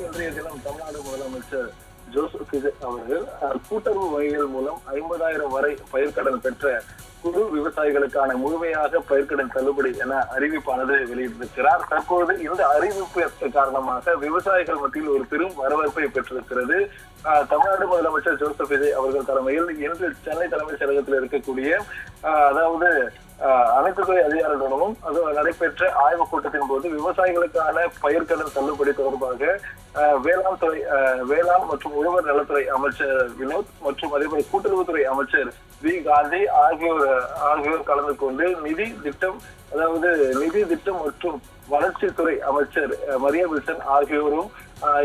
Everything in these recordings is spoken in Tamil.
இன்றைய தினம் தமிழ்நாடு முதலமைச்சர் ஜோசப் விஜய் அவர்கள் கூட்டுறவு வங்கிகள் மூலம் 50,000 வரை பயிர்க்கடன் பெற்ற குறு விவசாயிகளுக்கான முழுமையாக பயிர்க்கடன் தள்ளுபடி என அறிவிப்பானது வெளியிட்டிருக்கிறார். தற்போது இந்த அறிவிப்பு காரணமாக விவசாயிகள் மத்தியில் ஒரு பெரும் வரவேற்பை பெற்றிருக்கிறது. தமிழ்நாடு முதலமைச்சர் ஜோசப் விஜய் அவர்கள் தலைமையில் இன்று சென்னை தலைமைச் செயலகத்தில் இருக்கக்கூடிய அதாவது அனைத்து துறை அதிகாரிகளுடனும் அது நடைபெற்ற ஆய்வுக் கூட்டத்தின் போது விவசாயிகளுக்கான பயிர்க்கடன் தள்ளுபடி தொடர்பாக வேளாண் மற்றும் உழவர் நலத்துறை அமைச்சர் வினோத் மற்றும் அதேபோல கூட்டுறவுத்துறை அமைச்சர் வி காந்தி ஆகியோர் கலந்து கொண்டு நிதி திட்டம் மற்றும் வளர்ச்சித்துறை அமைச்சர் மரியா வில்சன் ஆகியோரும்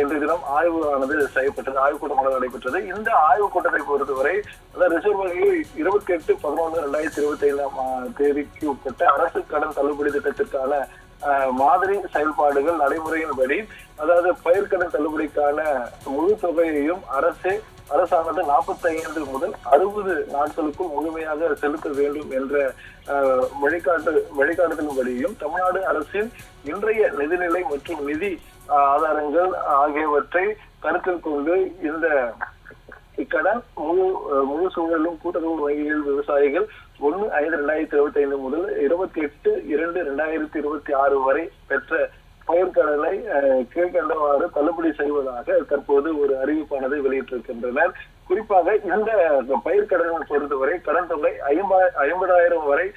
இன்றைய தினம் ஆய்வானது செய்யப்பட்டது. ஆய்வுக் கூட்டமானது நடைபெற்றது. இந்த ஆய்வுக் கூட்டத்தை பொறுத்தவரை ரிசர்வ் வங்கி 28/11/2025 உட்பட்ட அரசு கடன் தள்ளுபடி திட்டத்திற்கான மாதிரி செயல்பாடுகள் நடைமுறையின்படி அதாவது பயிர்க்கடன் தள்ளுபடிக்கான முழு தொகையையும் அரசானது 45 முதல் 60 நாட்களுக்குள் முழுமையாக செலுத்த வேண்டும் என்ற வழிகாட்டுதலின்படியும் தமிழ்நாடு அரசின் இன்றைய நிதிநிலை மற்றும் நிதி ஆதாரங்கள் ஆகியவற்றை கருத்தில் கொண்டு இந்த இக்கடன் முழு சூழலும் கூட்டுறவு வங்கிகள் விவசாயிகள் 1/5/2025 முதல் 28/2/2026 வரை பெற்ற பயிர்க்கடனை கீழ்கண்டவாறு தள்ளுபடி செய்வதாக தற்போது ஒரு அறிவிப்பானதை வெளியிட்டிருக்கின்றனர். குறிப்பாக இந்த பயிர்க்கடனை பொறுத்தவரை கடன் தொகை 50,000 வரை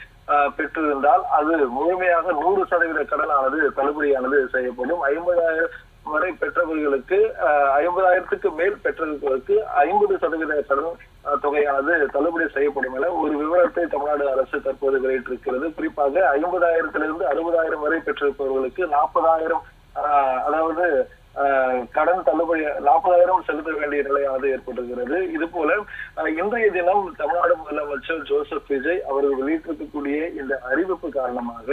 பெற்றிருந்தால் அது முழுமையாக 100% கடனானது தள்ளுபடியானது செய்யப்படும். 50,000 வரை பெற்றவர்களுக்கு 50,000க்கு மேல் பெற்றவர்களுக்கு 50% கடன் தொகையானது தள்ளுபடி செய்யப்படும் என ஒரு விவரத்தை தமிழ்நாடு அரசு தற்போது வெளியிட்டிருக்கிறது. குறிப்பாக 50,000 60,000 வரை பெற்றிருப்பவர்களுக்கு 40,000 அதாவது கடன் தள்ளுபடி 40,000 செலுத்த வேண்டிய நிலையானது ஏற்பட்டிருக்கிறது. இது போல இன்றைய தினம் தமிழ்நாடு முதலமைச்சர் ஜோசப் விஜய் அவர்கள் வெளியிட்டிருக்கக்கூடிய இந்த அறிவிப்பு காரணமாக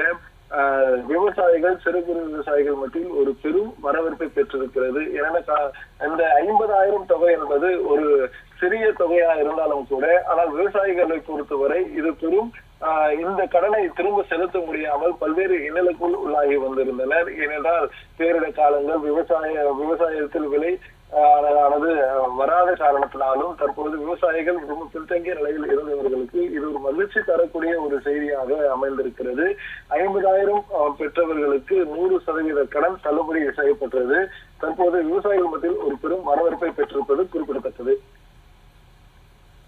விவசாயிகள் சிறு குறு விவசாயிகள் மத்தியில் ஒரு பெரும் வரவேற்பை பெற்றிருக்கிறது. ஏன்னா இந்த 50,000 தொகை என்பது ஒரு சிறிய தொகையா இருந்தாலும் கூட ஆனால் விவசாயிகளை பொறுத்தவரை இது பெரும் இந்த கடனை திரும்ப செலுத்த முடியாமல் பல்வேறு இன்னலுக்குள் உள்ளாகி வந்திருந்தனர். ஏனென்றால் பேரிடர் காலங்கள் விவசாயத்தில் விலை ஆனது வராத காரணத்தினாலும் தற்போது விவசாயிகள் ரொம்ப பின்தங்கிய நிலையில் இருந்தவர்களுக்கு இது ஒரு மகிழ்ச்சி தரக்கூடிய ஒரு செய்தியாக அமைந்திருக்கிறது. 50,000 பெற்றவர்களுக்கு 100% கடன் தள்ளுபடி செய்யப்பட்டது. தற்போது விவசாயிகள் மத்தியில் ஒரு பெரும் வரவேற்பை பெற்றிருப்பது குறிப்பிடத்தக்கது.